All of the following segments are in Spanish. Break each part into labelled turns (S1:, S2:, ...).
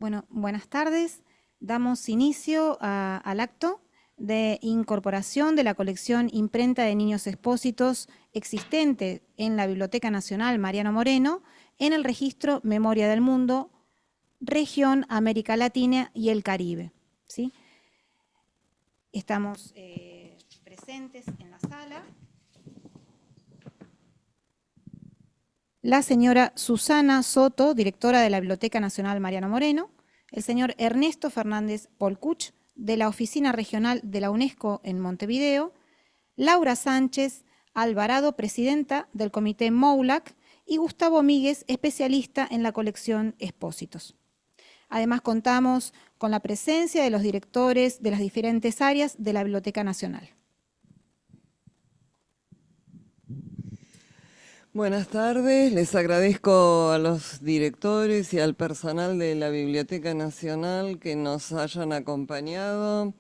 S1: Bueno, buenas tardes. Damos inicio al acto de incorporación de la colección Imprenta de Niños Expósitos existente en la Biblioteca Nacional Mariano Moreno en el registro Memoria del Mundo, Región América Latina y el Caribe. ¿Sí? Estamos presentes en la sala la señora Susana Soto, directora de la Biblioteca Nacional Mariano Moreno, el señor Ernesto Fernández Polcuch, de la Oficina Regional de la UNESCO en Montevideo, Laura Sánchez Alvarado, presidenta del Comité MOULAC, y Gustavo Míguez, especialista en la colección Expósitos. Además, contamos con la presencia de los directores de las diferentes áreas de la Biblioteca Nacional.
S2: Buenas tardes, les agradezco a los directores y al personal de la Biblioteca Nacional que nos hayan acompañado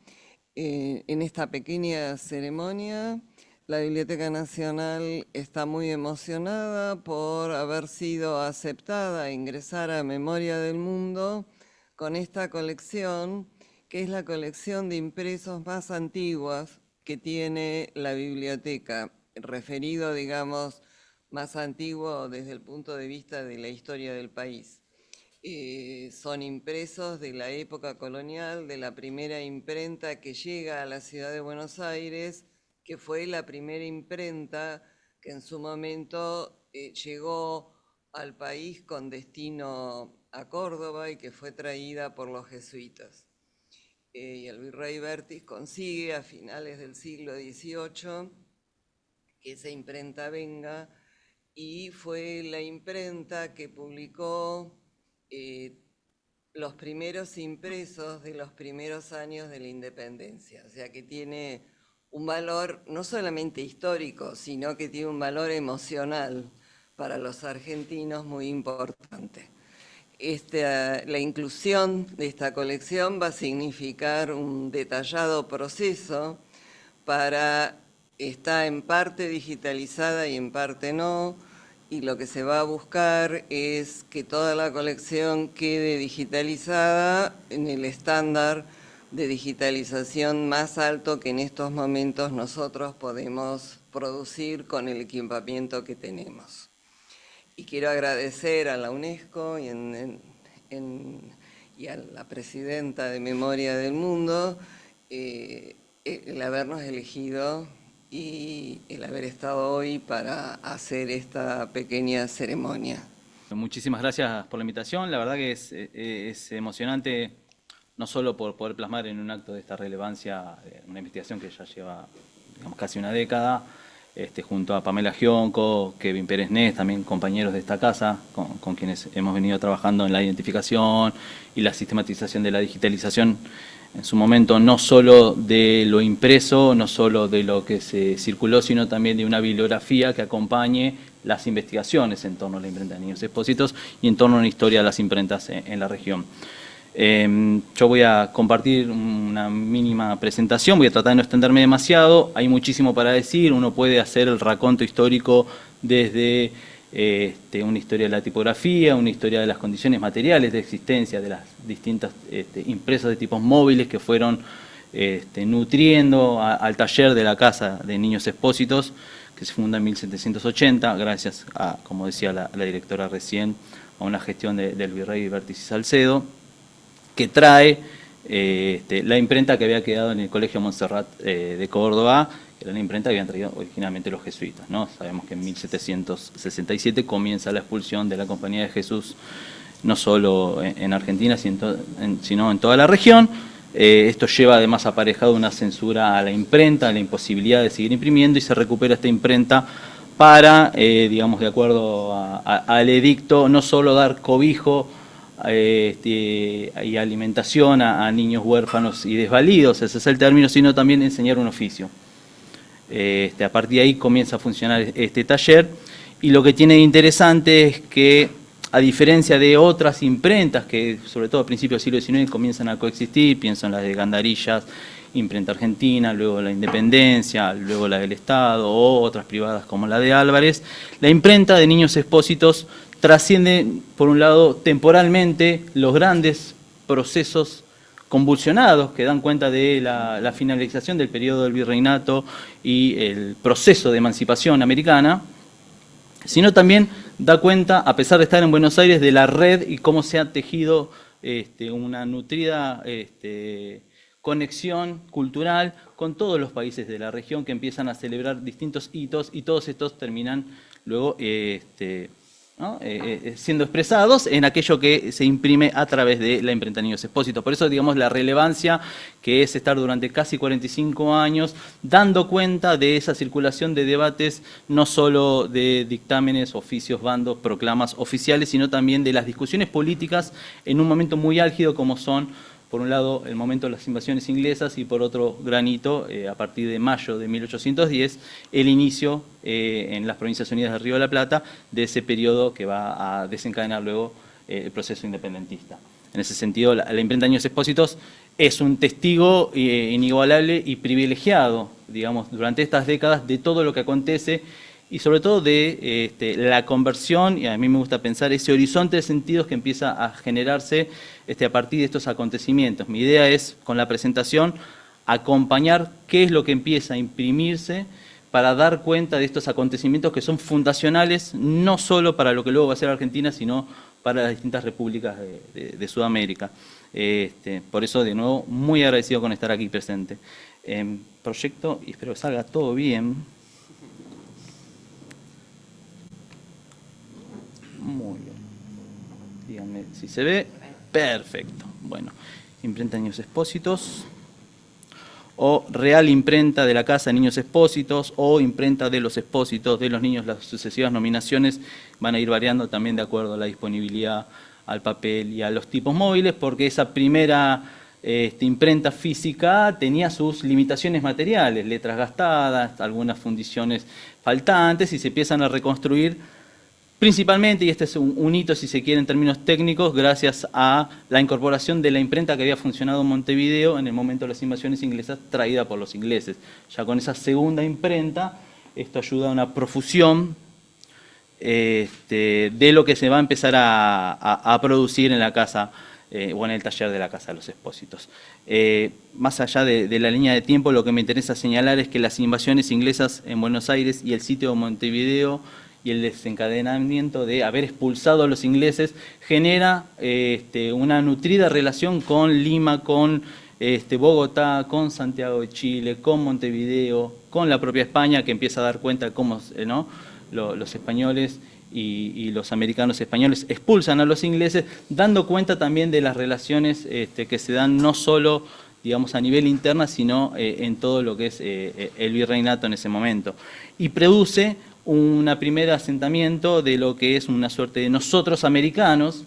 S2: en esta pequeña ceremonia. La Biblioteca Nacional está muy emocionada por haber sido aceptada a ingresar a Memoria del Mundo con esta colección, que es la colección de impresos más antiguas que tiene la biblioteca, referido, digamos, más antiguo desde el punto de vista de la historia del país. Son impresos de la época colonial, de la primera imprenta que llega a la ciudad de Buenos Aires, que fue la primera imprenta que en su momento llegó al país con destino a Córdoba y que fue traída por los jesuitas. Y el virrey Vértiz consigue a finales del siglo XVIII que esa imprenta venga, y fue la imprenta que publicó los primeros impresos de los primeros años de la independencia. O sea que tiene un valor no solamente histórico, sino que tiene un valor emocional para los argentinos muy importante. La inclusión de esta colección va a significar un detallado proceso para... Está en parte digitalizada y en parte no, y lo que se va a buscar es que toda la colección quede digitalizada en el estándar de digitalización más alto que en estos momentos nosotros podemos producir con el equipamiento que tenemos. Y quiero agradecer a la UNESCO y a la presidenta de Memoria del Mundo el habernos elegido y el haber estado hoy para hacer esta pequeña ceremonia.
S3: Muchísimas gracias por la invitación. La verdad que es emocionante, no solo por poder plasmar en un acto de esta relevancia una investigación que ya lleva, digamos, casi una década, junto a Pamela Gionco, Kevin Pérez Nés, también compañeros de esta casa, con quienes hemos venido trabajando en la identificación y la sistematización de la digitalización en su momento, no solo de lo impreso, no solo de lo que se circuló, sino también de una bibliografía que acompañe las investigaciones en torno a la imprenta de Niños Expósitos y en torno a una historia de las imprentas en la región. Yo voy a compartir una mínima presentación, voy a tratar de no extenderme demasiado, hay muchísimo para decir, uno puede hacer el raconto histórico desde una historia de la tipografía, una historia de las condiciones materiales de existencia de las distintas impresas de tipos móviles que fueron nutriendo al taller de la Casa de Niños Expósitos, que se funda en 1780, gracias a, como decía la directora recién, a una gestión del virrey Vértiz y Salcedo, que trae la imprenta que había quedado en el Colegio Montserrat de Córdoba, que era la imprenta que habían traído originalmente los jesuitas, ¿no? Sabemos que en 1767 comienza la expulsión de la Compañía de Jesús, no solo en Argentina, sino en toda la región. Esto lleva además aparejado una censura a la imprenta, a la imposibilidad de seguir imprimiendo, y se recupera esta imprenta para, digamos, de acuerdo al edicto, no solo dar cobijo y alimentación a niños huérfanos y desvalidos, ese es el término, sino también enseñar un oficio. A partir de ahí comienza a funcionar este taller, y lo que tiene de interesante es que, a diferencia de otras imprentas que sobre todo a principios del siglo XIX comienzan a coexistir, pienso en las de Gandarillas, Imprenta Argentina, luego la Independencia, luego la del Estado, o otras privadas como la de Álvarez, la imprenta de Niños Expósitos trasciende, por un lado, temporalmente los grandes procesos convulsionados que dan cuenta de la finalización del periodo del virreinato y el proceso de emancipación americana, sino también da cuenta, a pesar de estar en Buenos Aires, de la red y cómo se ha tejido una nutrida conexión cultural con todos los países de la región que empiezan a celebrar distintos hitos y todos estos terminan luego ¿no? Siendo expresados en aquello que se imprime a través de la imprenta Niños Expósitos. Por eso, digamos, la relevancia que es estar durante casi 45 años dando cuenta de esa circulación de debates, no solo de dictámenes, oficios, bandos, proclamas oficiales, sino también de las discusiones políticas en un momento muy álgido como son, por un lado, el momento de las invasiones inglesas y por otro, gran hito, a partir de mayo de 1810, el inicio en las Provincias Unidas del Río de la Plata de ese periodo que va a desencadenar luego el proceso independentista. En ese sentido, la imprenta Niños Expósitos es un testigo inigualable y privilegiado, digamos, durante estas décadas de todo lo que acontece y sobre todo de la conversión, y a mí me gusta pensar ese horizonte de sentidos que empieza a generarse a partir de estos acontecimientos. Mi idea es, con la presentación, acompañar qué es lo que empieza a imprimirse para dar cuenta de estos acontecimientos que son fundacionales, no solo para lo que luego va a ser Argentina, sino para las distintas repúblicas de Sudamérica. Por eso, de nuevo, muy agradecido con estar aquí presente. Proyecto, y espero que salga todo bien. Muy bien. Díganme si se ve. Perfecto. Bueno, imprenta Niños Expósitos, o Real Imprenta de la Casa de Niños Expósitos, o Imprenta de los Expósitos de los Niños. Las sucesivas nominaciones van a ir variando también de acuerdo a la disponibilidad al papel y a los tipos móviles, porque esa primera imprenta física tenía sus limitaciones materiales, letras gastadas, algunas fundiciones faltantes, y se empiezan a reconstruir principalmente, y este es un hito, si se quiere, en términos técnicos, gracias a la incorporación de la imprenta que había funcionado en Montevideo en el momento de las invasiones inglesas, traída por los ingleses. Ya con esa segunda imprenta, esto ayuda a una profusión de lo que se va a empezar a producir en la casa o en el taller de la Casa de los Expósitos. Más allá de la línea de tiempo, lo que me interesa señalar es que las invasiones inglesas en Buenos Aires y el sitio de Montevideo y el desencadenamiento de haber expulsado a los ingleses genera una nutrida relación con Lima, con Bogotá, con Santiago de Chile, con Montevideo, con la propia España, que empieza a dar cuenta de cómo ¿no? los españoles y los americanos españoles expulsan a los ingleses, dando cuenta también de las relaciones que se dan no solo, digamos, a nivel interna, sino en todo lo que es el virreinato en ese momento. Y produce un primer asentamiento de lo que es una suerte de nosotros americanos,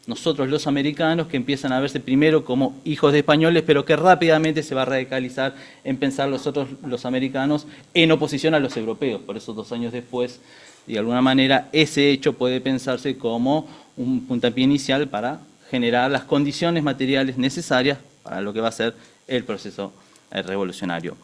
S3: nosotros los americanos, que empiezan a verse primero como hijos de españoles, pero que rápidamente se va a radicalizar en pensar los americanos, en oposición a los europeos. Por eso 2 años después, de alguna manera, ese hecho puede pensarse como un puntapié inicial para generar las condiciones materiales necesarias para lo que va a ser el proceso revolucionario.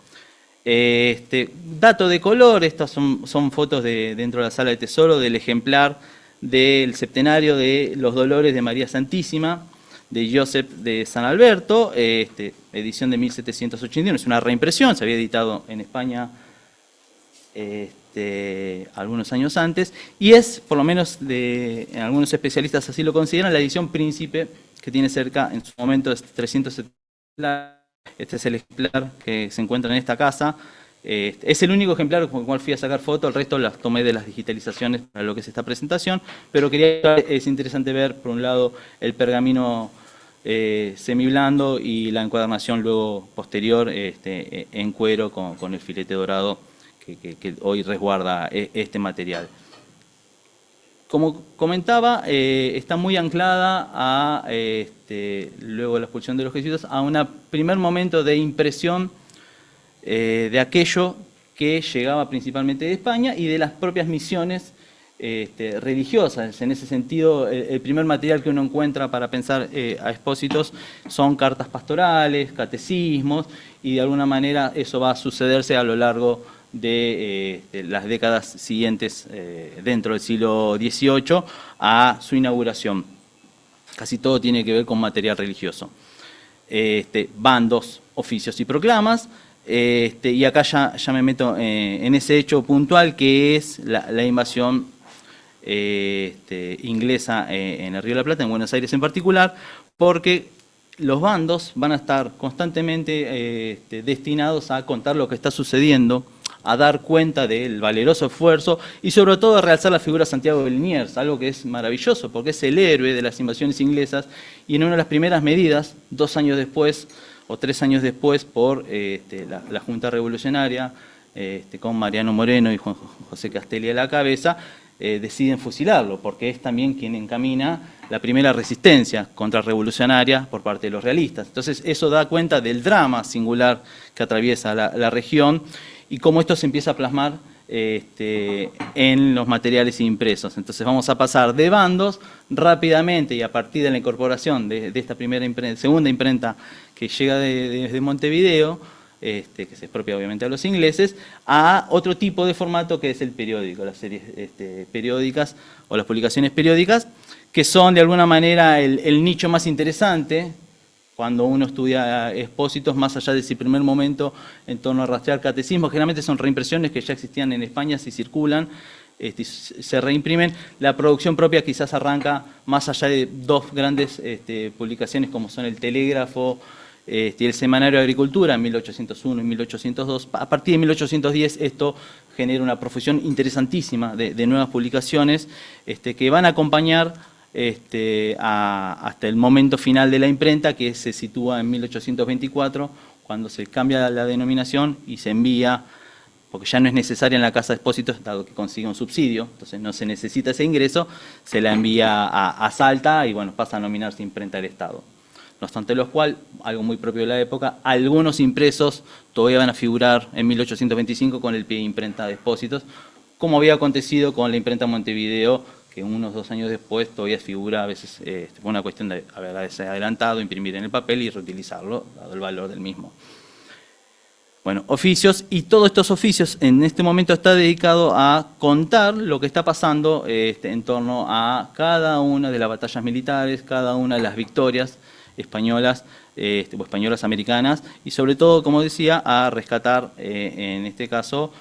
S3: Dato de color, estas son fotos dentro de la Sala de Tesoro del ejemplar del septenario de los Dolores de María Santísima, de Joseph de San Alberto, edición de 1781, es una reimpresión, se había editado en España algunos años antes, y es, por lo menos algunos especialistas así lo consideran, la edición príncipe, que tiene cerca, en su momento, 370. Este es el ejemplar que se encuentra en esta casa. Es el único ejemplar con el cual fui a sacar fotos, el resto las tomé de las digitalizaciones para lo que es esta presentación, pero es interesante ver, por un lado, el pergamino semiblando y la encuadernación luego posterior en cuero con el filete dorado que hoy resguarda este material. Como comentaba, está muy anclada a, luego de la expulsión de los jesuitas, a un primer momento de impresión de aquello que llegaba principalmente de España y de las propias misiones religiosas. En ese sentido, el primer material que uno encuentra para pensar a Expósitos son cartas pastorales, catecismos, y de alguna manera eso va a sucederse a lo largo de las décadas siguientes dentro del siglo XVIII a su inauguración. casi todo tiene que ver con material religioso. Bandos, oficios y proclamas. Y acá ya me meto en ese hecho puntual que es la invasión inglesa en el Río de la Plata, en Buenos Aires en particular, porque los bandos van a estar constantemente destinados a contar lo que está sucediendo, a dar cuenta del valeroso esfuerzo y sobre todo a realzar la figura de Santiago de Liniers, algo que es maravilloso porque es el héroe de las invasiones inglesas y en una de las primeras medidas, 2 años después o 3 años después, por la Junta Revolucionaria, con Mariano Moreno y Juan José Castelli a la cabeza, deciden fusilarlo, porque es también quien encamina la primera resistencia contrarrevolucionaria por parte de los realistas. Entonces eso da cuenta del drama singular que atraviesa la región y cómo esto se empieza a plasmar en los materiales impresos. Entonces vamos a pasar de bandos rápidamente y a partir de la incorporación de esta segunda imprenta que llega desde Montevideo, que se expropia obviamente a los ingleses, a otro tipo de formato que es el periódico, las series periódicas o las publicaciones periódicas, que son de alguna manera el nicho más interesante cuando uno estudia Expósitos, más allá de ese primer momento en torno a rastrear catecismo. Generalmente son reimpresiones que ya existían en España, si circulan, se reimprimen. La producción propia quizás arranca más allá de 2 grandes publicaciones como son el Telégrafo y el Semanario de Agricultura en 1801 y 1802. A partir de 1810 esto genera una profusión interesantísima de nuevas publicaciones que van a acompañar hasta el momento final de la imprenta, que se sitúa en 1824, cuando se cambia la denominación y se envía, porque ya no es necesaria en la Casa de Expósitos, dado que consigue un subsidio, entonces no se necesita ese ingreso, se la envía a Salta y bueno, pasa a nominarse Imprenta del Estado. No obstante lo cual, algo muy propio de la época, algunos impresos todavía van a figurar en 1825 con el pie de Imprenta de Expósitos, como había acontecido con la imprenta Montevideo, que unos 2 años después todavía figura a veces por una cuestión de haberse adelantado, imprimir en el papel y reutilizarlo, dado el valor del mismo. Bueno, oficios, y todos estos oficios en este momento está dedicado a contar lo que está pasando en torno a cada una de las batallas militares, cada una de las victorias españolas o españolas americanas, y sobre todo, como decía, a rescatar en este caso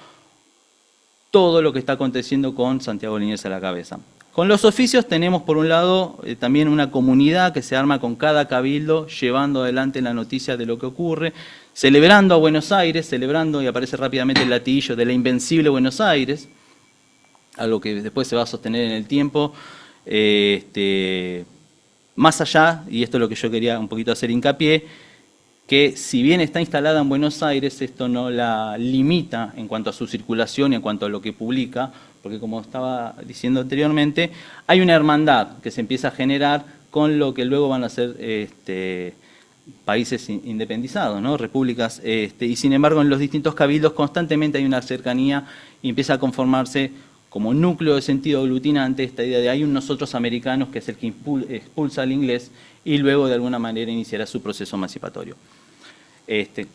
S3: todo lo que está aconteciendo con Santiago Liniers a la cabeza. Con los oficios tenemos por un lado también una comunidad que se arma con cada cabildo, llevando adelante la noticia de lo que ocurre, celebrando a Buenos Aires, celebrando, y aparece rápidamente el latiguillo de la invencible Buenos Aires, algo que después se va a sostener en el tiempo, más allá, y esto es lo que yo quería un poquito hacer hincapié, que si bien está instalada en Buenos Aires, esto no la limita en cuanto a su circulación y en cuanto a lo que publica, porque como estaba diciendo anteriormente, hay una hermandad que se empieza a generar con lo que luego van a ser países independizados, ¿no? Repúblicas, y sin embargo en los distintos cabildos constantemente hay una cercanía y empieza a conformarse como núcleo de sentido aglutinante esta idea de hay un nosotros americanos que es el que expulsa al inglés y luego de alguna manera iniciará su proceso emancipatorio.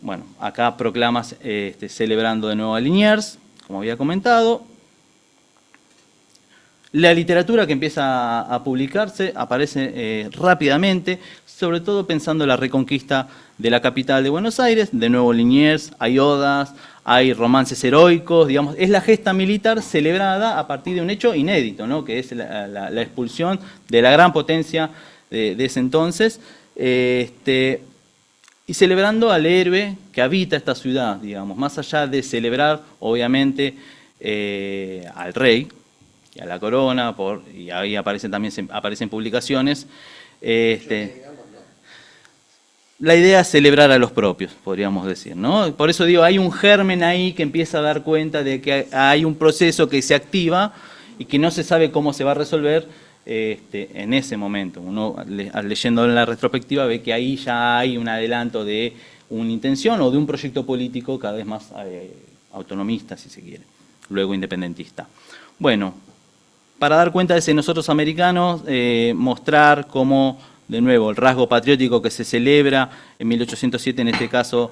S3: Bueno, acá proclamas celebrando de nuevo a Liniers, como había comentado. La literatura que empieza a publicarse aparece rápidamente, sobre todo pensando en la reconquista de la capital de Buenos Aires, de nuevo Liniers, hay odas, hay romances heroicos, digamos, es la gesta militar celebrada a partir de un hecho inédito, ¿no? Que es la expulsión de la gran potencia de ese entonces, y celebrando al héroe que habita esta ciudad, digamos, más allá de celebrar, obviamente, al rey y a la corona, y ahí aparecen publicaciones. La idea es celebrar a los propios, podríamos decir, ¿no? Por eso digo, hay un germen ahí que empieza a dar cuenta de que hay un proceso que se activa y que no se sabe cómo se va a resolver en ese momento. Uno, leyendo en la retrospectiva, ve que ahí ya hay un adelanto de una intención o de un proyecto político cada vez más autonomista, si se quiere, luego independentista. Bueno, para dar cuenta de ese nosotros americanos, mostrar cómo, de nuevo, el rasgo patriótico que se celebra en 1807, en este caso,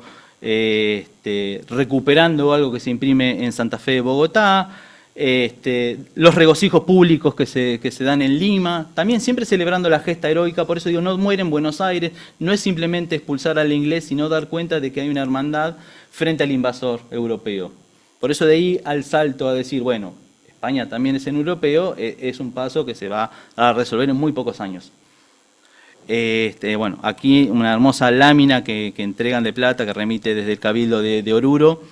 S3: recuperando algo que se imprime en Santa Fe de Bogotá, los regocijos públicos que se dan en Lima, también siempre celebrando la gesta heroica. Por eso digo, no muere en Buenos Aires, no es simplemente expulsar al inglés, sino dar cuenta de que hay una hermandad frente al invasor europeo. Por eso de ahí al salto a decir, bueno, España también es en europeo, es un paso que se va a resolver en muy pocos años. Bueno, aquí una hermosa lámina que entregan de plata, que remite desde el Cabildo de Oruro,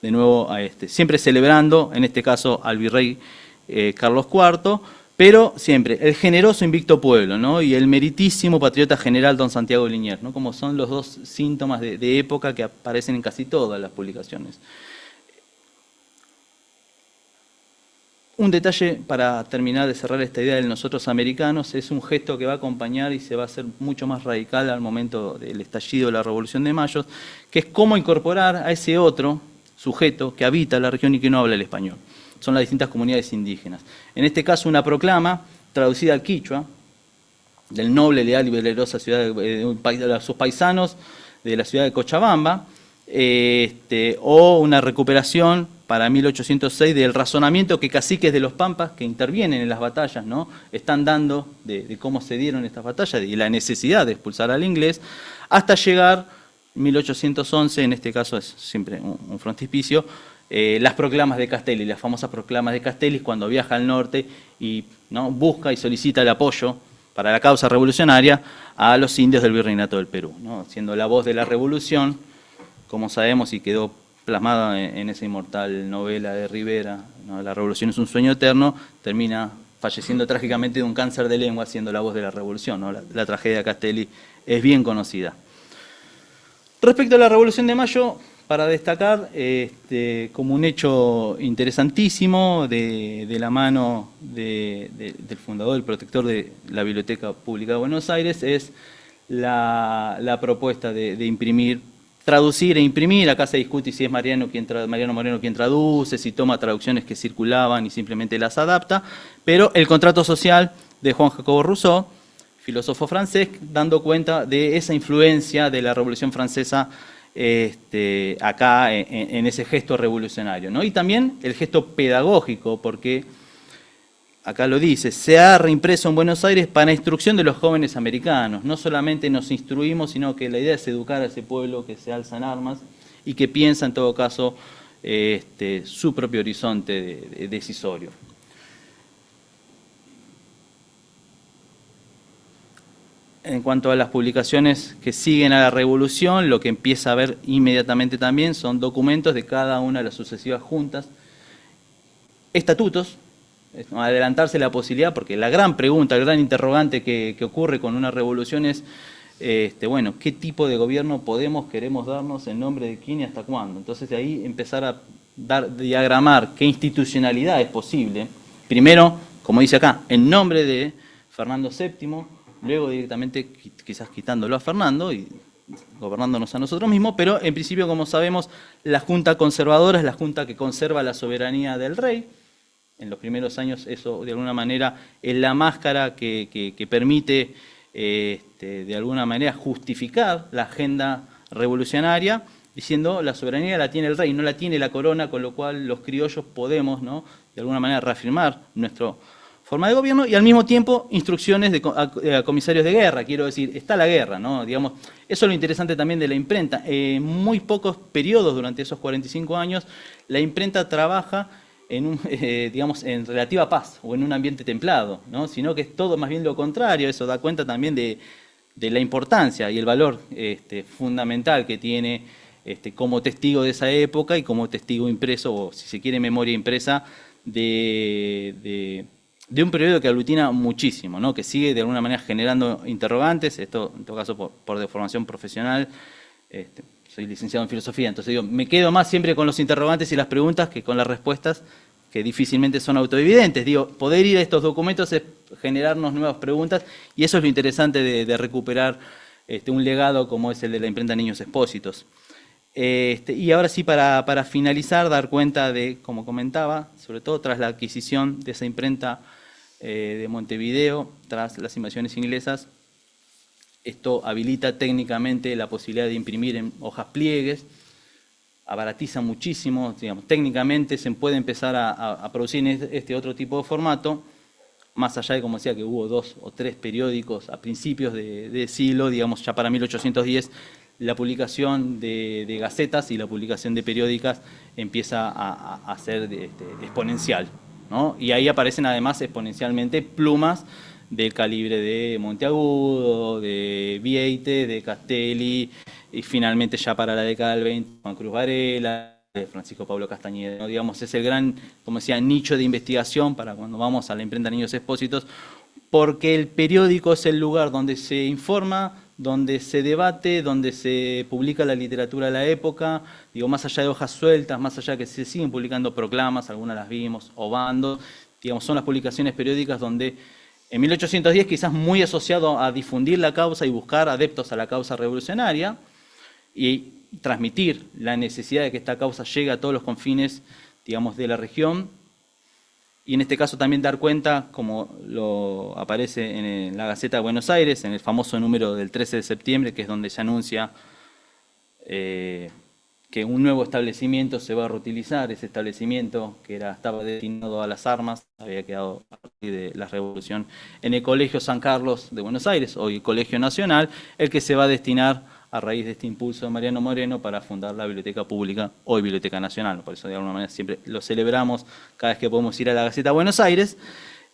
S3: de nuevo siempre celebrando, en este caso al virrey Carlos IV, pero siempre el generoso invicto pueblo, ¿no? Y el meritísimo patriota general don Santiago Liniers, ¿no? Como son los dos síntomas de época que aparecen en casi todas las publicaciones. Un detalle para terminar de cerrar esta idea de nosotros americanos, es un gesto que va a acompañar y se va a hacer mucho más radical al momento del estallido de la Revolución de Mayo, que es cómo incorporar a ese otro sujeto que habita la región y que no habla el español. Son las distintas comunidades indígenas. En este caso, una proclama traducida al quichua, del noble, leal y valerosa ciudad de sus paisanos de la ciudad de Cochabamba, o una recuperación para 1806 del razonamiento que caciques de los Pampas que intervienen en las batallas, ¿no? Están dando de cómo se dieron estas batallas y la necesidad de expulsar al inglés, hasta llegar 1811, en este caso es siempre un frontispicio, las proclamas de Castelli, las famosas proclamas de Castelli, cuando viaja al norte y, ¿no?, busca y solicita el apoyo para la causa revolucionaria a los indios del Virreinato del Perú, ¿no? Siendo la voz de la revolución, como sabemos, y quedó plasmada en esa inmortal novela de Rivera, ¿no? La revolución es un sueño eterno, termina falleciendo trágicamente de un cáncer de lengua siendo la voz de la revolución, ¿no? La tragedia de Castelli es bien conocida. Respecto a la Revolución de Mayo, para destacar como un hecho interesantísimo de la mano del fundador, el protector de la Biblioteca Pública de Buenos Aires, es la propuesta de imprimir, traducir e imprimir. Acá se discute si es Mariano Moreno quien traduce, si toma traducciones que circulaban y simplemente las adapta, pero el contrato social de Juan Jacobo Rousseau, filósofo francés, dando cuenta de esa influencia de la Revolución Francesa acá en ese gesto revolucionario, ¿no? Y también el gesto pedagógico, porque acá lo dice, se ha reimpreso en Buenos Aires para instrucción de los jóvenes americanos. No solamente nos instruimos, sino que la idea es educar a ese pueblo que se alza en armas y que piensa en todo caso su propio horizonte decisorio. En cuanto a las publicaciones que siguen a la revolución, lo que empieza a ver inmediatamente también son documentos de cada una de las sucesivas juntas, estatutos, adelantarse la posibilidad, porque la gran pregunta, el gran interrogante que ocurre con una revolución es, bueno, ¿qué tipo de gobierno queremos darnos, en nombre de quién y hasta cuándo? Entonces de ahí empezar a diagramar qué institucionalidad es posible. Primero, como dice acá, en nombre de Fernando VII, luego directamente quizás quitándolo a Fernando y gobernándonos a nosotros mismos, pero en principio, como sabemos, la Junta Conservadora es la Junta que conserva la soberanía del rey. En los primeros años eso, de alguna manera, es la máscara que permite, de alguna manera, justificar la agenda revolucionaria, diciendo la soberanía la tiene el rey, no la tiene la corona, con lo cual los criollos podemos, ¿no?, de alguna manera, reafirmar nuestra forma de gobierno, y al mismo tiempo instrucciones a comisarios de guerra. Quiero decir, está la guerra, ¿no? Digamos, eso es lo interesante también de la imprenta. En muy pocos periodos durante esos 45 años, la imprenta trabaja digamos, en relativa paz o en un ambiente templado, ¿no? Sino que es todo más bien lo contrario. Eso da cuenta también de la importancia y el valor fundamental que tiene como testigo de esa época y como testigo impreso, o si se quiere memoria impresa, de un periodo que aglutina muchísimo, ¿no? Que sigue de alguna manera generando interrogantes. Esto en todo caso por deformación profesional. Soy licenciado en filosofía, entonces digo, me quedo más siempre con los interrogantes y las preguntas que con las respuestas, que difícilmente son autoevidentes. Digo, poder ir a estos documentos es generarnos nuevas preguntas, y eso es lo interesante de recuperar un legado como es el de la imprenta Niños Expósitos. Y ahora sí, para finalizar, dar cuenta de, como comentaba, sobre todo tras la adquisición de esa imprenta de Montevideo, tras las invasiones inglesas, esto habilita técnicamente la posibilidad de imprimir en hojas pliegues, abaratiza muchísimo, digamos, técnicamente se puede empezar a producir en este otro tipo de formato, más allá de, como decía, que hubo 2 o 3 periódicos a principios de siglo, digamos, ya para 1810, la publicación de gacetas y la publicación de periódicas empieza a ser exponencial, ¿no? Y ahí aparecen además exponencialmente plumas del calibre de Monteagudo, de Vieite, de Castelli, y finalmente ya para la década del 20, Juan Cruz Varela, Francisco Pablo Castañeda, ¿no? Digamos, es el gran, como decía, nicho de investigación para cuando vamos a la imprenta Niños Expósitos, porque el periódico es el lugar donde se informa, donde se debate, donde se publica la literatura de la época, digo, más allá de hojas sueltas, más allá de que se siguen publicando proclamas, algunas las vimos, o bandos, digamos, son las publicaciones periódicas donde en 1810 quizás muy asociado a difundir la causa y buscar adeptos a la causa revolucionaria y transmitir la necesidad de que esta causa llegue a todos los confines, digamos, de la región, y en este caso también dar cuenta, como lo aparece en la Gaceta de Buenos Aires, en el famoso número del 13 de septiembre, que es donde se anuncia que un nuevo establecimiento se va a reutilizar. Ese establecimiento que estaba destinado a las armas, había quedado a partir de la Revolución en el Colegio San Carlos de Buenos Aires, hoy Colegio Nacional, el que se va a destinar a raíz de este impulso de Mariano Moreno para fundar la Biblioteca Pública, hoy Biblioteca Nacional. Por eso de alguna manera siempre lo celebramos cada vez que podemos ir a la Gaceta de Buenos Aires.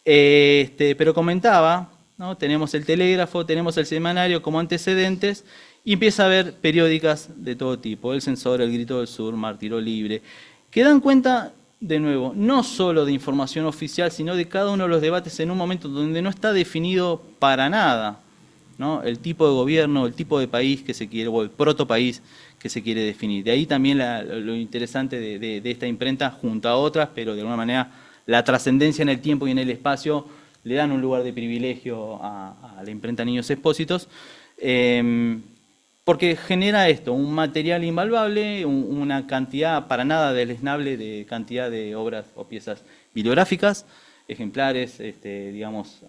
S3: Pero comentaba, ¿no? Tenemos el telégrafo, tenemos el semanario como antecedentes, y empieza a haber periódicas de todo tipo, El Censor, El Grito del Sur, Martiro Libre, que dan cuenta, de nuevo, no solo de información oficial, sino de cada uno de los debates en un momento donde no está definido para nada, ¿no? El tipo de gobierno, el tipo de país que se quiere, o el protopaís que se quiere definir. De ahí también lo interesante de esta imprenta, junto a otras, pero de alguna manera la trascendencia en el tiempo y en el espacio le dan un lugar de privilegio a la imprenta Niños Expósitos, porque genera esto, un material invaluable, una cantidad para nada deleznable de cantidad de obras o piezas bibliográficas, ejemplares, digamos,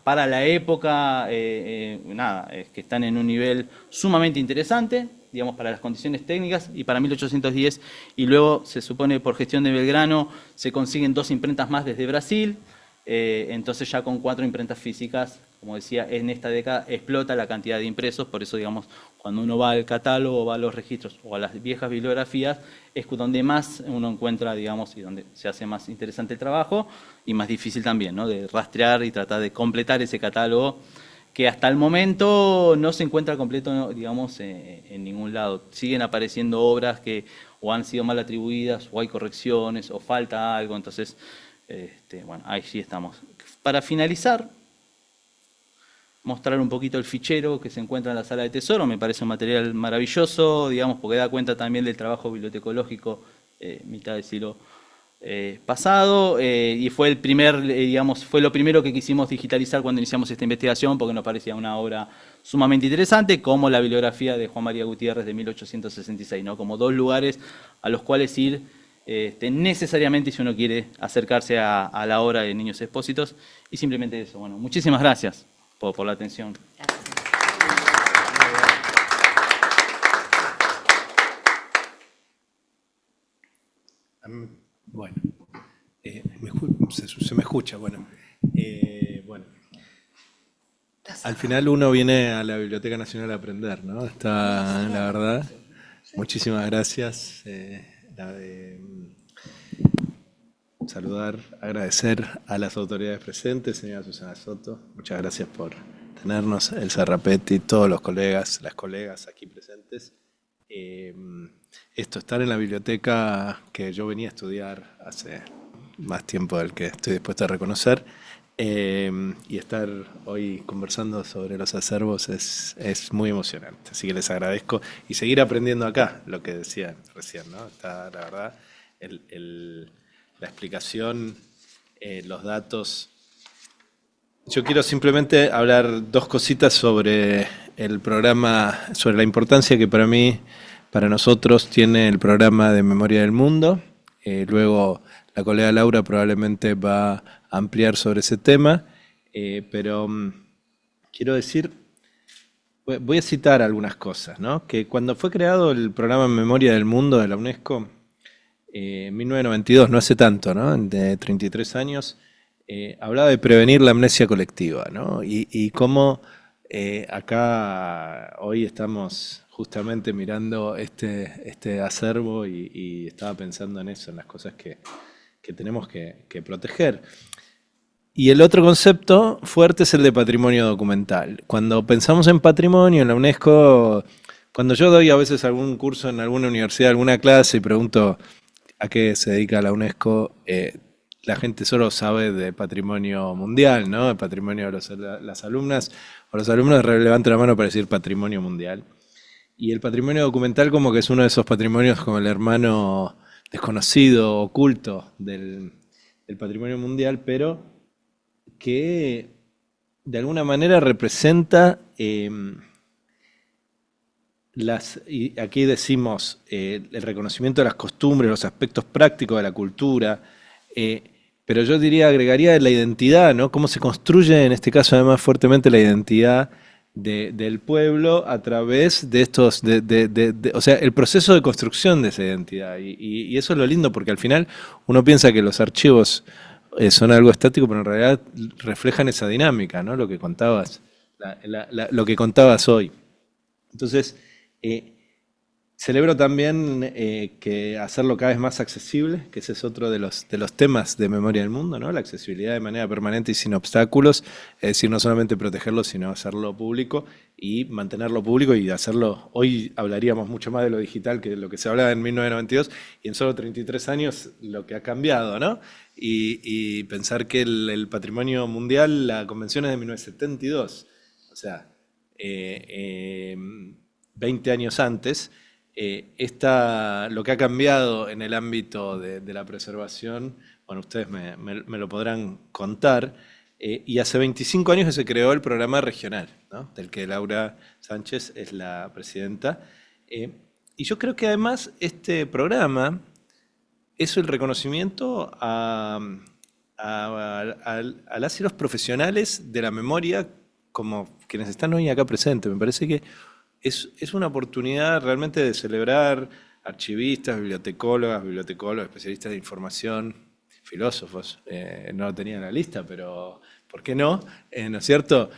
S3: para la época, que están en un nivel sumamente interesante, digamos, para las condiciones técnicas, y para 1810, y luego se supone por gestión de Belgrano se consiguen 2 imprentas más desde Brasil, entonces ya con 4 imprentas físicas, como decía, en esta década explota la cantidad de impresos, por eso, digamos, cuando uno va al catálogo, va a los registros o a las viejas bibliografías, es donde más uno encuentra, digamos, y donde se hace más interesante el trabajo, y más difícil también, ¿no? De rastrear y tratar de completar ese catálogo, que hasta el momento no se encuentra completo, digamos, en ningún lado. Siguen apareciendo obras que o han sido mal atribuidas, o hay correcciones, o falta algo, entonces, bueno, ahí sí estamos. Para finalizar, mostrar un poquito el fichero que se encuentra en la Sala de Tesoro, me parece un material maravilloso, digamos, porque da cuenta también del trabajo bibliotecológico mitad del siglo pasado, y fue el primer, digamos, fue lo primero que quisimos digitalizar cuando iniciamos esta investigación, porque nos parecía una obra sumamente interesante, como la bibliografía de Juan María Gutiérrez de 1866, ¿no? Como 2 lugares a los cuales ir necesariamente si uno quiere acercarse a la obra de Niños Expósitos, y simplemente eso. Bueno, muchísimas gracias por la atención.
S4: Bueno, se me escucha, bueno. Bueno. Al final uno viene a la Biblioteca Nacional a aprender, ¿no? Está, la verdad. Muchísimas gracias. Saludar, agradecer a las autoridades presentes, señora Susana Soto. Muchas gracias por tenernos, Elsa Rapetti, todos los colegas, las colegas aquí presentes. Estar en la biblioteca que yo venía a estudiar hace más tiempo del que estoy dispuesto a reconocer, y estar hoy conversando sobre los acervos es muy emocionante. Así que les agradezco y seguir aprendiendo acá, lo que decía recién, ¿no? Está, la verdad, la explicación, los datos. Yo quiero simplemente hablar 2 cositas sobre el programa, sobre la importancia que para nosotros tiene el programa de Memoria del Mundo. Luego la colega Laura probablemente va a ampliar sobre ese tema, pero quiero decir Voy a citar algunas cosas, ¿no? Que cuando fue creado el programa Memoria del Mundo de la UNESCO, en 1992, no hace tanto, ¿no? De 33 años, hablaba de prevenir la amnesia colectiva, ¿no? Y cómo acá hoy estamos justamente mirando este acervo y estaba pensando en eso, en las cosas que tenemos que proteger. Y el otro concepto fuerte es el de patrimonio documental. Cuando pensamos en patrimonio en la UNESCO, cuando yo doy a veces algún curso en alguna universidad, alguna clase y pregunto a qué se dedica la UNESCO, la gente solo sabe de patrimonio mundial, ¿no? De patrimonio de las alumnas o los alumnos levantan la mano para decir patrimonio mundial. Y el patrimonio documental como que es uno de esos patrimonios como el hermano desconocido, oculto del patrimonio mundial, pero que de alguna manera representa y aquí decimos el reconocimiento de las costumbres, los aspectos prácticos de la cultura, pero yo diría, agregaría la identidad, ¿no? Cómo se construye, en este caso además fuertemente, la identidad del pueblo a través de estos, o sea, el proceso de construcción de esa identidad. Y eso es lo lindo, porque al final uno piensa que los archivos son algo estático, pero en realidad reflejan esa dinámica, ¿no? Lo que contabas, lo que contabas hoy. Entonces, celebro también que hacerlo cada vez más accesible, que ese es otro de los temas de Memoria del Mundo, ¿no? La accesibilidad de manera permanente y sin obstáculos, es decir, no solamente protegerlo, sino hacerlo público y mantenerlo público y hacerlo. Hoy hablaríamos mucho más de lo digital que de lo que se hablaba en 1992 y en solo 33 años lo que ha cambiado, ¿no? Y pensar que el patrimonio mundial, la convención es de 1972, o sea, 20 años antes. Lo que ha cambiado en el ámbito de la preservación, bueno, ustedes me lo podrán contar, y hace 25 años que se creó el programa regional, ¿no? Del que Laura Sánchez es la presidenta, y yo creo que además este programa es el reconocimiento a las y los profesionales de la memoria como quienes están hoy acá presentes. Me parece que es una oportunidad realmente de celebrar archivistas, bibliotecólogas, especialistas de información, filósofos, no lo tenía en la lista, pero ¿por qué no? ¿No es cierto?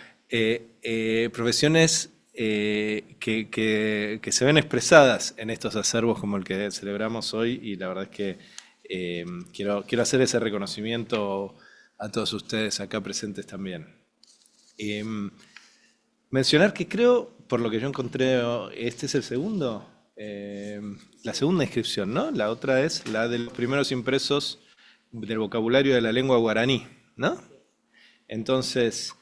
S4: Profesiones que se ven expresadas en estos acervos como el que celebramos hoy, y la verdad es que quiero hacer ese reconocimiento a todos ustedes acá presentes también. Mencionar que creo, por lo que yo encontré, este es el segundo, la segunda inscripción, ¿no? La otra es la de los primeros impresos del vocabulario de la lengua guaraní, ¿no? Entonces,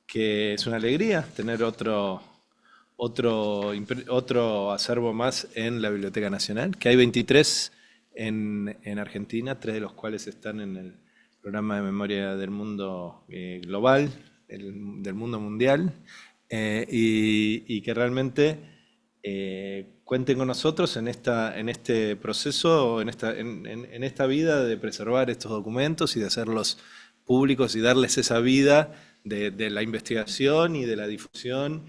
S4: que es una alegría tener otro acervo más en la Biblioteca Nacional, que hay 23 en Argentina, 3 de los cuales están en el programa de memoria del mundo global, del mundo mundial, y que realmente cuenten con nosotros en este proceso, en esta vida de preservar estos documentos y de hacerlos públicos y darles esa vida de la investigación y de la difusión.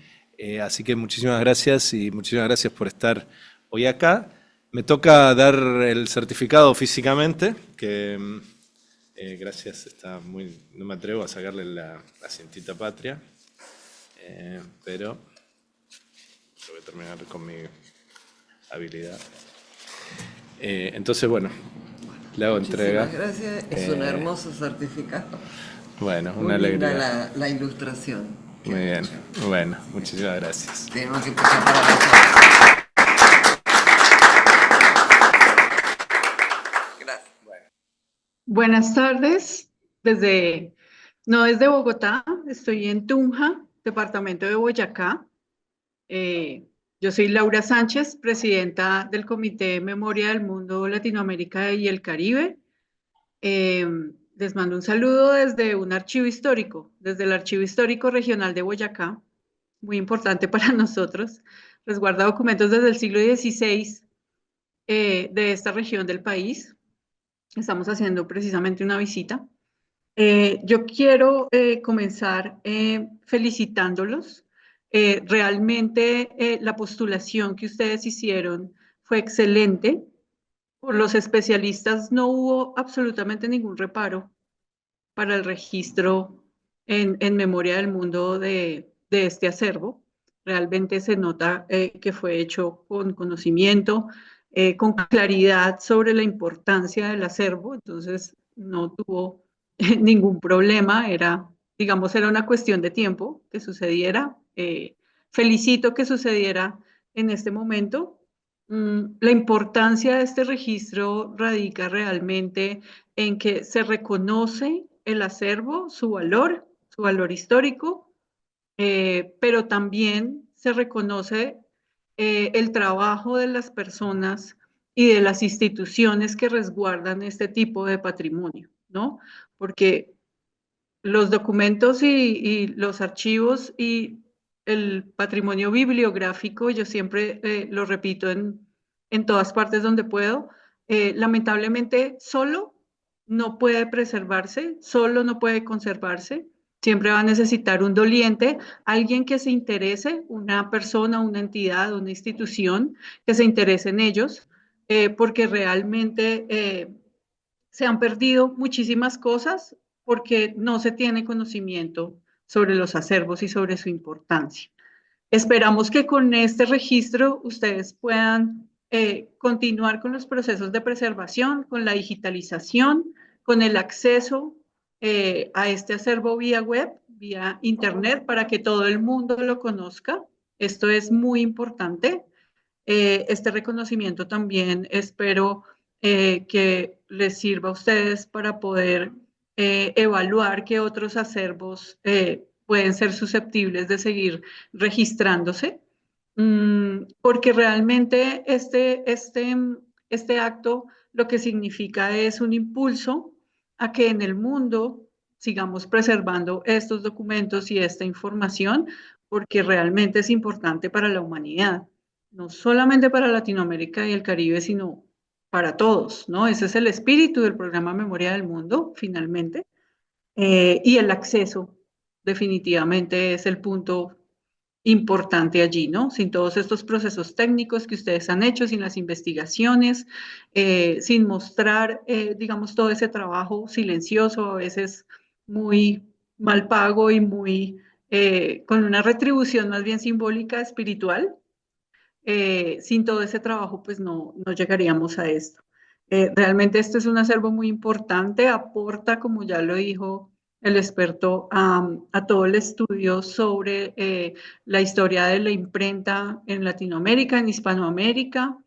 S4: Así que muchísimas gracias y muchísimas gracias por estar hoy acá. Me toca dar el certificado físicamente, que gracias, no me atrevo a sacarle la cintita patria, pero yo voy a terminar con mi habilidad. Entonces, bueno, le hago entrega.
S2: Muchísimas gracias, es un hermoso certificado.
S4: Bueno,
S2: Muy
S4: una alegría.
S2: linda la ilustración.
S4: Muy bien, bueno, muchísimas gracias.
S2: Tenemos que empezar para nosotros. Gracias.
S5: Buenas tardes, no desde Bogotá, estoy en Tunja, departamento de Boyacá. Yo soy Laura Sánchez, presidenta del Comité de Memoria del Mundo, Latinoamérica y el Caribe. Les mando un saludo desde un archivo histórico, desde el Archivo Histórico Regional de Boyacá, muy importante para nosotros. Resguarda documentos desde el siglo XVI de esta región del país. Estamos haciendo precisamente una visita. Yo quiero comenzar felicitándolos Realmente la postulación que ustedes hicieron fue excelente. Por los especialistas no hubo absolutamente ningún reparo para el registro en memoria del mundo de este acervo. Realmente se nota que fue hecho con conocimiento, con claridad sobre la importancia del acervo, entonces no tuvo ningún problema, digamos, era una cuestión de tiempo que sucediera. Felicito que sucediera en este momento. La importancia de este registro radica realmente en que se reconoce el acervo, su valor histórico, pero también se reconoce el trabajo de las personas y de las instituciones que resguardan este tipo de patrimonio, ¿no? Porque los documentos y los archivos y el patrimonio bibliográfico, yo siempre lo repito en todas partes donde puedo, lamentablemente solo no puede preservarse, solo no puede conservarse. Siempre va a necesitar un doliente, alguien que se interese, una persona, una entidad, una institución que se interese en ellos, porque realmente se han perdido muchísimas cosas porque no se tiene conocimiento sobre los acervos y sobre su importancia. Esperamos que con este registro ustedes puedan continuar con los procesos de preservación, con la digitalización, con el acceso a este acervo vía web, vía internet, para que todo el mundo lo conozca. Esto es muy importante. Este reconocimiento también espero que les sirva a ustedes para poder evaluar qué otros acervos pueden ser susceptibles de seguir registrándose, porque realmente este acto lo que significa es un impulso a que en el mundo sigamos preservando estos documentos y esta información, porque realmente es importante para la humanidad, no solamente para Latinoamérica y el Caribe, sino para todos, ¿no? Ese es el espíritu del programa Memoria del Mundo, finalmente, y el acceso definitivamente es el punto importante allí, ¿no? Sin todos estos procesos técnicos que ustedes han hecho, sin las investigaciones, sin mostrar, digamos, todo ese trabajo silencioso, a veces muy mal pago y muy, con una retribución más bien simbólica, espiritual. Sin todo ese trabajo, pues no llegaríamos a esto. Realmente esto es un acervo muy importante, aporta, como ya lo dijo el experto, a todo el estudio sobre la historia de la imprenta en Latinoamérica, en Hispanoamérica.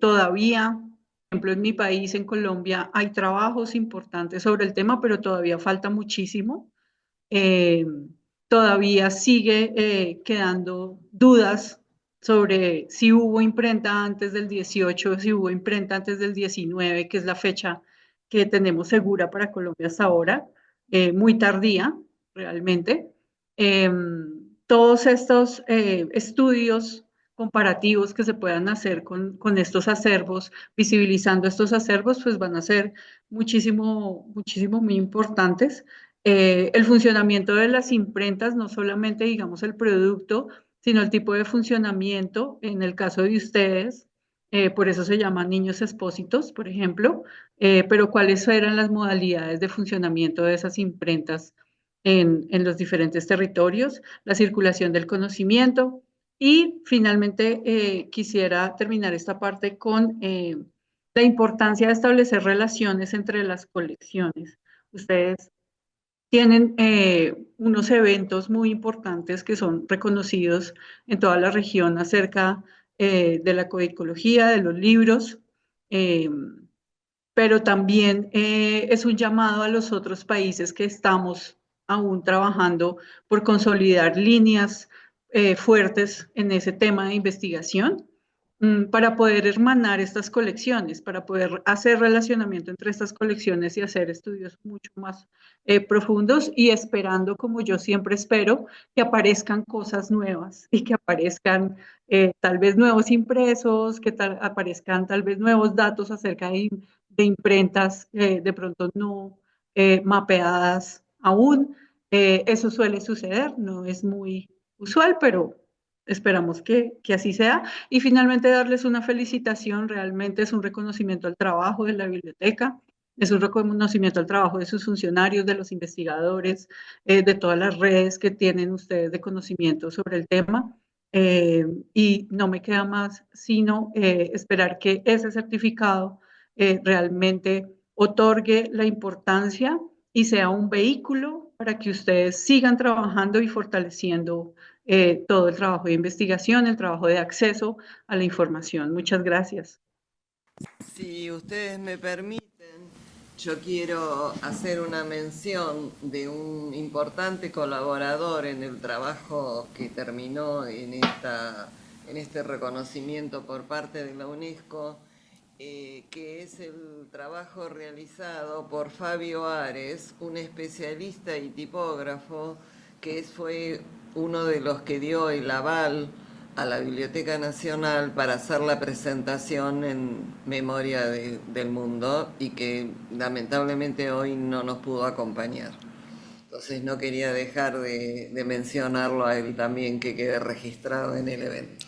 S5: Todavía, por ejemplo, en mi país, en Colombia, hay trabajos importantes sobre el tema, pero todavía falta muchísimo. Eh, Todavía sigue quedando dudas sobre si hubo imprenta antes del 18, si hubo imprenta antes del 19, que es la fecha que tenemos segura para Colombia hasta ahora, muy tardía realmente. Eh, todos estos estudios comparativos que se puedan hacer con estos acervos, visibilizando estos acervos, pues van a ser muchísimo, muchísimo muy importantes. El funcionamiento de las imprentas, no solamente, digamos, el producto, sino el tipo de funcionamiento, en el caso de ustedes, por eso se llaman niños expósitos, por ejemplo, pero cuáles eran las modalidades de funcionamiento de esas imprentas en los diferentes territorios, la circulación del conocimiento y finalmente quisiera terminar esta parte con la importancia de establecer relaciones entre las colecciones. Ustedes tienen unos eventos muy importantes que son reconocidos en toda la región acerca de la coecología, de los libros, eh, pero también es un llamado a los otros países que estamos aún trabajando por consolidar líneas fuertes en ese tema de investigación para poder hermanar estas colecciones, para poder hacer relacionamiento entre estas colecciones y hacer estudios mucho más profundos y esperando, como yo siempre espero, que aparezcan cosas nuevas y que aparezcan tal vez nuevos impresos, que aparezcan tal vez nuevos datos acerca de imprentas de pronto no mapeadas aún. Eso suele suceder, no es muy usual, pero esperamos que así sea. Y finalmente darles una felicitación, realmente es un reconocimiento al trabajo de la biblioteca, es un reconocimiento al trabajo de sus funcionarios, de los investigadores, de todas las redes que tienen ustedes de conocimiento sobre el tema. Y no me queda más sino esperar que ese certificado realmente otorgue la importancia y sea un vehículo para que ustedes sigan trabajando y fortaleciendo todo el trabajo de investigación, el trabajo de acceso a la información. Muchas gracias.
S2: Si ustedes me permiten, yo quiero hacer una mención de un importante colaborador en el trabajo que terminó en este reconocimiento por parte de la UNESCO, que es el trabajo realizado por Fabio Ares, un especialista y tipógrafo que fue uno de los que dio el aval a la Biblioteca Nacional para hacer la presentación en memoria del mundo y que lamentablemente hoy no nos pudo acompañar. Entonces no quería dejar de mencionarlo a él también, que quede registrado en el evento.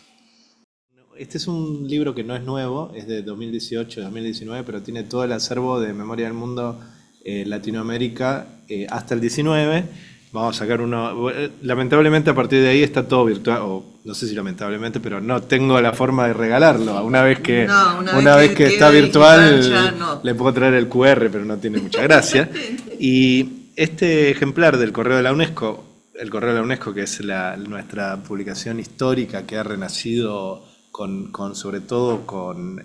S4: Este es un libro que no es nuevo, es de 2018-2019, pero tiene todo el acervo de Memoria del Mundo Latinoamérica hasta el 19. Vamos a sacar uno. Lamentablemente a partir de ahí está todo virtual, o no sé si lamentablemente, pero no tengo la forma de regalarlo. Una vez que está virtual, digital, no. Le puedo traer el QR, pero no tiene mucha gracia. Y este ejemplar del Correo de la UNESCO, el Correo de la UNESCO, que es nuestra publicación histórica que ha renacido sobre todo con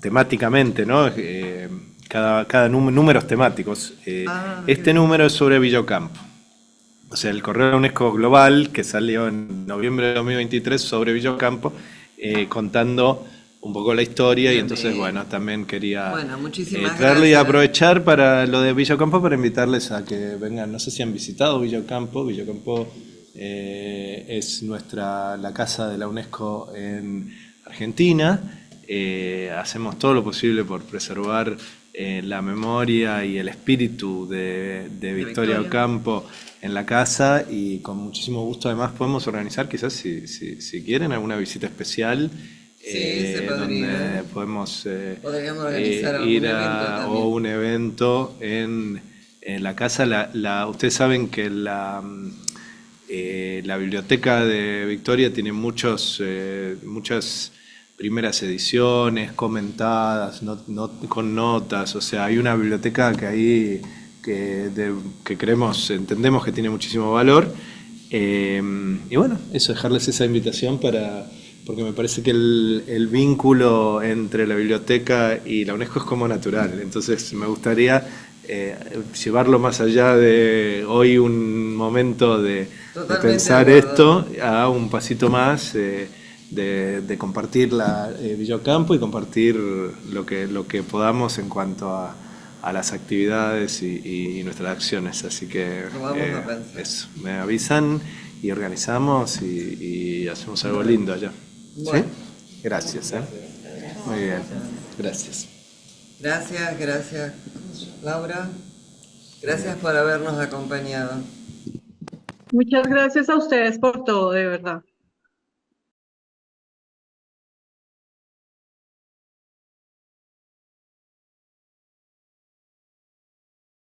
S4: temáticamente, ¿no? Cada números temáticos. Este número es sobre Villa Ocampo. O sea, el Correo de la UNESCO Global, que salió en noviembre de 2023 sobre Villa Ocampo, contando un poco la historia. Y entonces, bueno, también quería traerle y aprovechar para lo de Villa Ocampo para invitarles a que vengan. No sé si han visitado Villa Ocampo. Villa Ocampo es la casa de la UNESCO en Argentina. Hacemos todo lo posible por preservar la memoria y el espíritu de Victoria Ocampo en la casa, y con muchísimo gusto además podemos organizar, quizás si quieren, alguna visita especial. Donde podemos ir a un evento en la casa. Ustedes saben que la biblioteca de Victoria tiene muchas primeras ediciones comentadas, con notas. O sea, hay una biblioteca que entendemos que tiene muchísimo valor. Y bueno, eso, dejarles esa invitación porque me parece que el vínculo entre la biblioteca y la UNESCO es como natural. Entonces me gustaría llevarlo más allá de hoy, un momento de pensar esto, a un pasito más de compartir Villa Ocampo y compartir lo que podamos en cuanto a las actividades y nuestras acciones. Así que eso, me avisan y organizamos y hacemos algo lindo allá. Bueno. ¿Sí? Gracias. Muy bien. Gracias.
S2: Gracias, Laura. Gracias por habernos acompañado.
S5: Muchas gracias a ustedes por todo, de verdad.